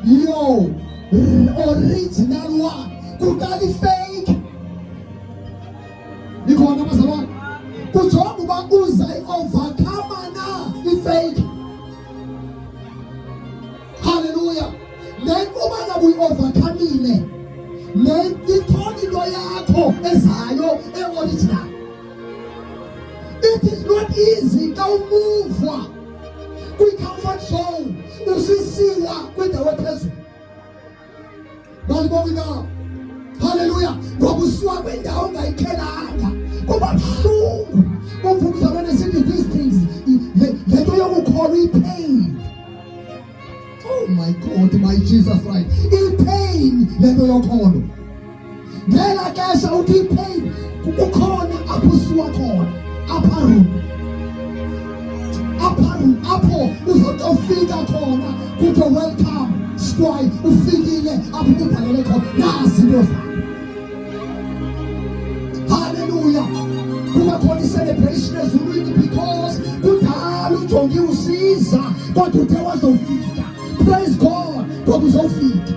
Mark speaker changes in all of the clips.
Speaker 1: your original one. Kukali fake. Nikhona bazalwane. Kujonga uba uzayi-overcome na i-fake. Hallelujah. Then uba ngabe uyi-overcomile, then ikhona into yakho ezayo e-original. It is not easy xa umuvwa kwi-comfort zone usisiwa kwindawo ephezulu. Balibonga na. Hallelujah. Ngoba usiwa kwindawo ongayikhelanga kuba buhlungu. Umvumzalwane sithi these things le nto yokukholwa i-pain. Oh my God, my Jesus Christ. I-pain le nto yokholo. Ngela xesha uthi i-pain kukhona apho usiwa khona. Upper room apho uzotofika khona kuthiwa welcome squad, ufikile apho ubhalele khona nazi into zakho. Hallelujah. Kuba khona i-celebration ezulwini because kudala ujonge usiza kodwa uthe wazofika. Praise God ngoba uzofika.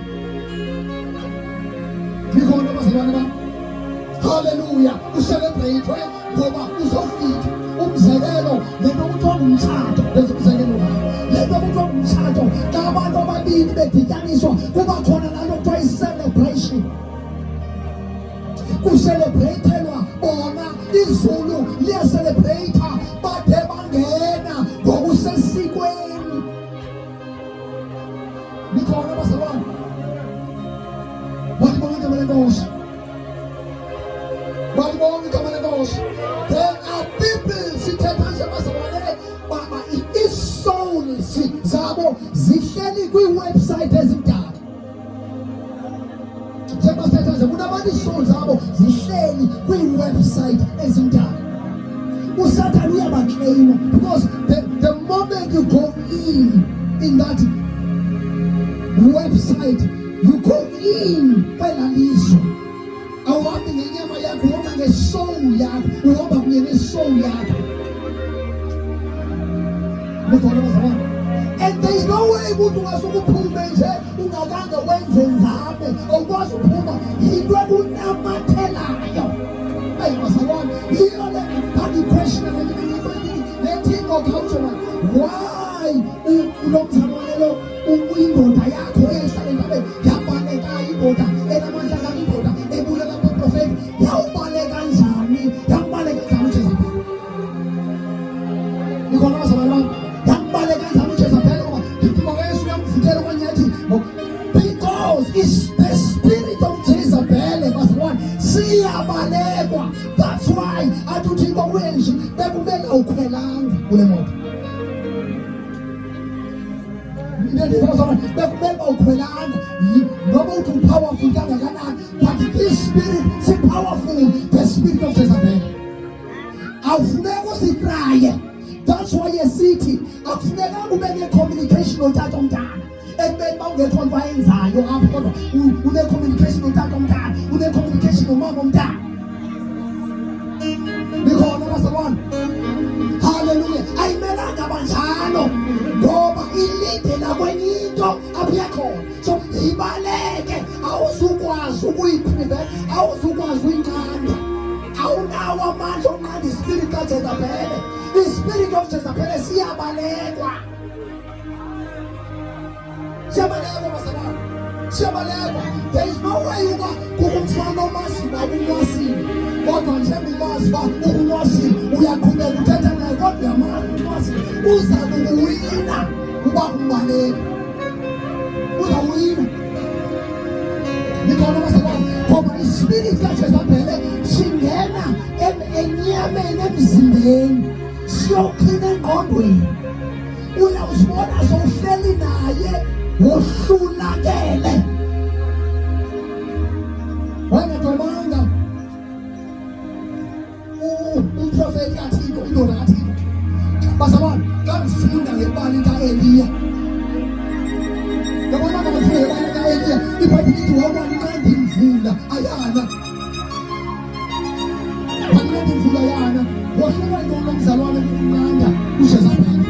Speaker 1: Nikhona bazalwane bami. Hallelujah. Ucelebrate ngoba uzofika. Umzekelo lento kuthiwa ngumtshato. Benza umzekelo ngayo. Lento kuthiwa ngumtshato xa abantu ababili bedityaniswa kuba khona laa nto kuthiwa i-celebration. Kucelebratelwa bona izulu liyacelebrata bade bangena ngokusesikweni. Nikhona bazalwane. Balibonga igama lenkosi. Balibonga igama lenkosi. There are people sithetha nje bazalwane baba i-souls zabo zihleli kwi-website ezimdaka. Njengoba sithetha nje kunabantu i-souls zabo zihleli kwi-website ezimdaka. Usathane uyabaclaima because the moment you go in that website, you go in kwela lizwe. Awuhambi ngenyama yakho, uhamba nge-soul yakho, uhamba kunye ne-soul yakho. Nikhona bazalwane. And there is no way ukuthi ungasukuphuma nje ungakanga wenze nzame. Awukwazi uphuma yinto ekunamathelayo. Hey bazalwane, yiyo le body question le-thing cultural. Why ulo mzalwane lo uyindoda yakho ehlala entabeni yabaleka indoda enamandla kangindoda ebulela kuprofeti yawubaleka njani uJezebeli? Nikhona bazalwane bami. Yakubaleka njani uJezebeli ngoba ndithi makeyesu uyamvukela okanye yathi because it's the spirit of Jezebel bazalwane siyabalekwa. That's why athi uThixo kuyenje bekubeka ukhwelanga kule moto. Bekubeka ukhwelanga noba uthi upowerful kangakanani, but this spirit is powerful, the spirit of Jezebel. Awufuneka usitraye. That's why yesithi akufunekanga ube ne-communication notata omntana ekubeni uba ungekho nto ayenzayo apho kodwa une-communication notata omntana, une-communication nomama omntana. Nikhona bazalwane. Hallelujah. Ayimelanga banjalo ngoba ilidela kwenye into apho yakhona. So ibaleke, awuzukwazi ukuyiprevent, awuzukwazi uyinqanda. Awunawo amandla onqanda ispirit kaJezebel. I-spirit of Jezebel siyabalekwa. Siyabalekwa bazalwane. Siyabalekwa. There is no way uba kukumfana omasiba ukunwasile. Kodwa njengomazi uba ukunwasile uyaqhubeka uthetha naye kodwa uyamazi ukunwasile uza kukuwina uba kumbaleka. Uzawuwina. Nikhona bazalwane ngoba ispirit kaJezebel singena enyameni emzimbeni siyokhina engqondweni. Uyawuzibona sowuhleli naye wohlulakele. Wangagcwabanga umprofeti kaThixo, indoda kaThixo. Bazalwane, xa ngifunda ngebali ka-Eliya, yabona ngifunda ngebali ka-Eliya, iBhayibhile ithi wawanqanda imvula ayana. Wanqanda imvula ayana. Wahlulwa yona mzalwane ukunqanda uJezebeli.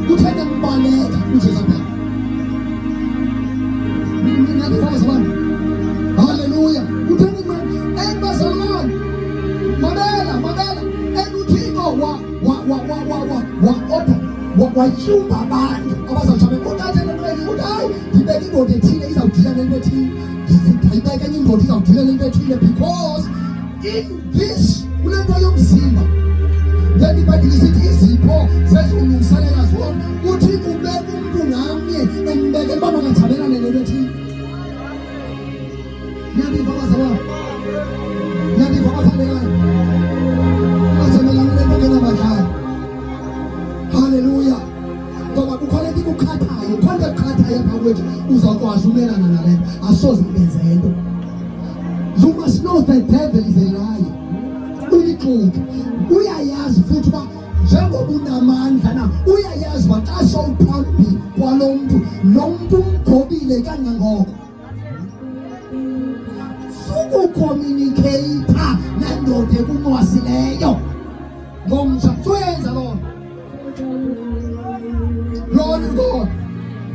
Speaker 1: Kutheni embaleka uJezebeli? ngiyadifaka sabani. Hallelujah. Utheni man embazalwane. Mamela enuthixo watyumba abantu abazawujabe uthathele ntweni ukuthi hayi ndibeke indoda ethile izawudila nento ethile, ndibeke enye indoda izawudila nento ethile, because in this kule nto yomzimba then ibhayibhile isithi izipho zezilungiselela zona. uThixo ubeka umntu ngamnye embekele uba makajabelane nento ethile. Niyadiva bazalwane, niyadiva bathandekayo, bajamelane nento ngenabadlali. Hallelujah. Ngoba kukhona into ikukhathayo, khona ekukhathayo apha kwethu uzawukwazi umelana nale nto, asoze benze into. You must know the devil is a liar. Uyixuku uyayazi futhi uba njengoba unamandla na uyayazi uba xa sowuphambi kwalo mntu lo mntu umgobile kangangoko. Sukucommunicata nendoda ekunwasileyo ngomtsha, suyenza loo nto. Lord God,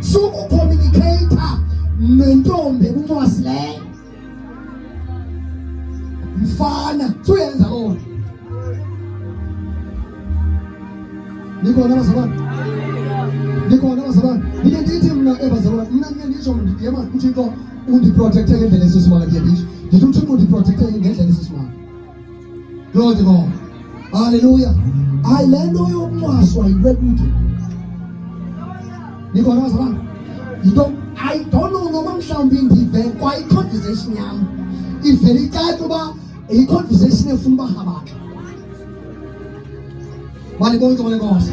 Speaker 1: sukucommunicata nentombi ekunwasileyo mfana, suyenza loo nto. Nikhona bazalwane, nikhona bazalwane. Ndiye ndithi mna bazalwane, mna ndiye nditsho ndiyema uThixo undiprotecte ngendlela esisimanga. Ndiye nditsho ndithi uThixo undiprotecte ngendlela esisimanga. Lord God, hallelujah. Hayi le nto yokuncwaswa yinto ekude. Nikhona bazalwane. I don't know noba mhlawumbi ndive kwa i-conversation yam ivele icace uba i-conversation efuna uba rhabaxa. Malibonke malenkosi.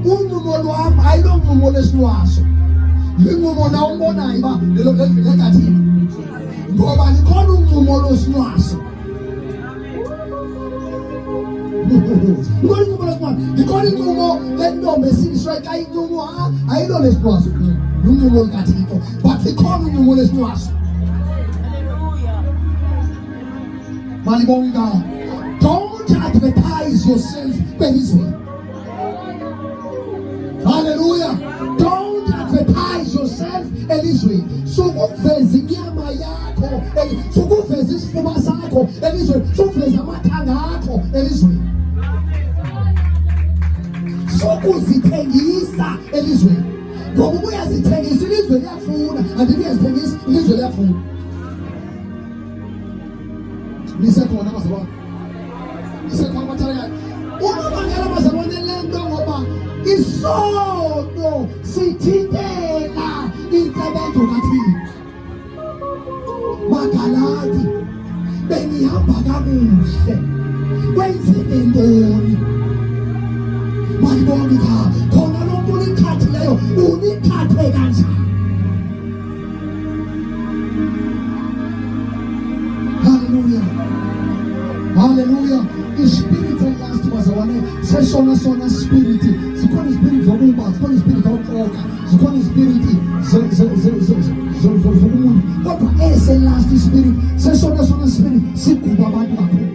Speaker 1: Uncumo lwam ayilo ncumo lesilwaso, lincumo na umbonayo uba lelo legathini, ngoba likhona uncumo losilwaso. Likhona incumo lesilwaso, likhona incumo lentombi esiliswe xa incumo ayilo lesilwaso, luncumo likaThixo, but likhona uncumo lesilwaso. Malibonke. Don't advertise yourself kwelizwe. Hallelujah. Don't advertise yourself elizweni. Sukuveza inyama yakho, sukuveza isifuba sakho elizweni, sukuveza amathanga akho elizweni, sukuzithengisa elizweni. Ngoba uyazithengisa ilizwe liyafuna, andithi uyazithengisa ilizwe liyafuna. Nisekhona bazalwane, nisekhona bathandekayo. Unobangela bazalwane le nto ngoba isono sithintela intsebenzo kaThixo. Magalati, benihamba kakuhle, kwenzeke ntoni? Malibonke khona lo mntu unikhathileyo unikhathe kanjani? Hallelujah. Hallelujah. Ispirit elast bazalwane sesona spirit. Zikhona ispirit zokuba, zikhona ispirit zokuxoka, zikhona ispirit zokumuntu, kodwa eselast spirit sesona spirit siguba abantu kakhulu.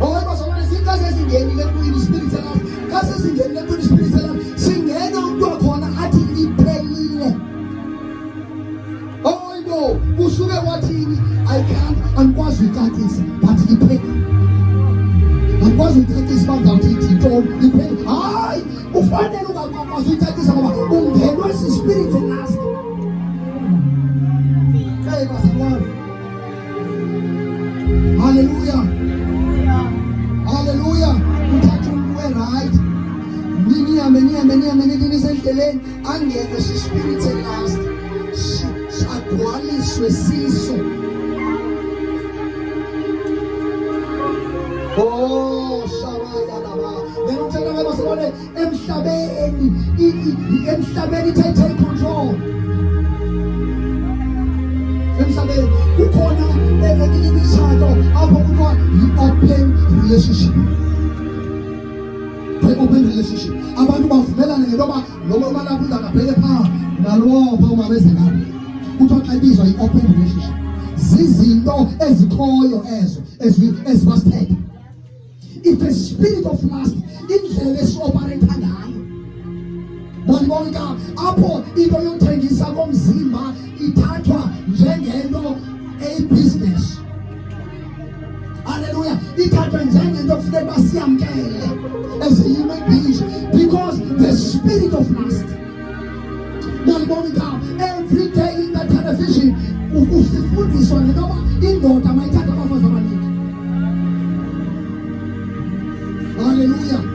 Speaker 1: Oye bazalwane, sikaze singenile kuyo ispirit elast, kaze singenile kuyo ispirit elast, singena umntu wakhona athi liphelile. Oh no, kusuke wathini? I can't, andikwazi uyicacisa, but ipheli. Andikwazi uyicacisa uba ndizawuthi ntoni, ipheli. Hayi, ufanele ungakwazi uyicacisa ngoba ungenwe si-spirit elast. Hey bazalwane. Hallelujah. Hallelujah. Uthatha umntu we-right, nihambe nisendleleni, angenwe si-spirit elast, agcwaliswe siso. Oh, shabalala. Ngicela bazalwane, emhlabeni take control. Emhlabeni kukhona enye imitshato apho kuthiwa yi-open relationship. Open relationship. Abantu bavumelana ngentoba noma umalapha uzakabhele phaa nalowo phaa umabezekapha. Kuthiwa xa ibizwa yi-open relationship. Zizinto ezikhoyo ezo ezibasithetha. If a spirit of lust indlela esi-operate ngayo, Malibonga igama. Apho into yothengisa komzimba ithathwa njengento business. Hallelujah. Ithathwa njengento kufuneka basiyamkele as a human beings because the spirit of lust. Malibonga igama. Every day in the television usifundiswa ngoba indoda mayithatha abafazi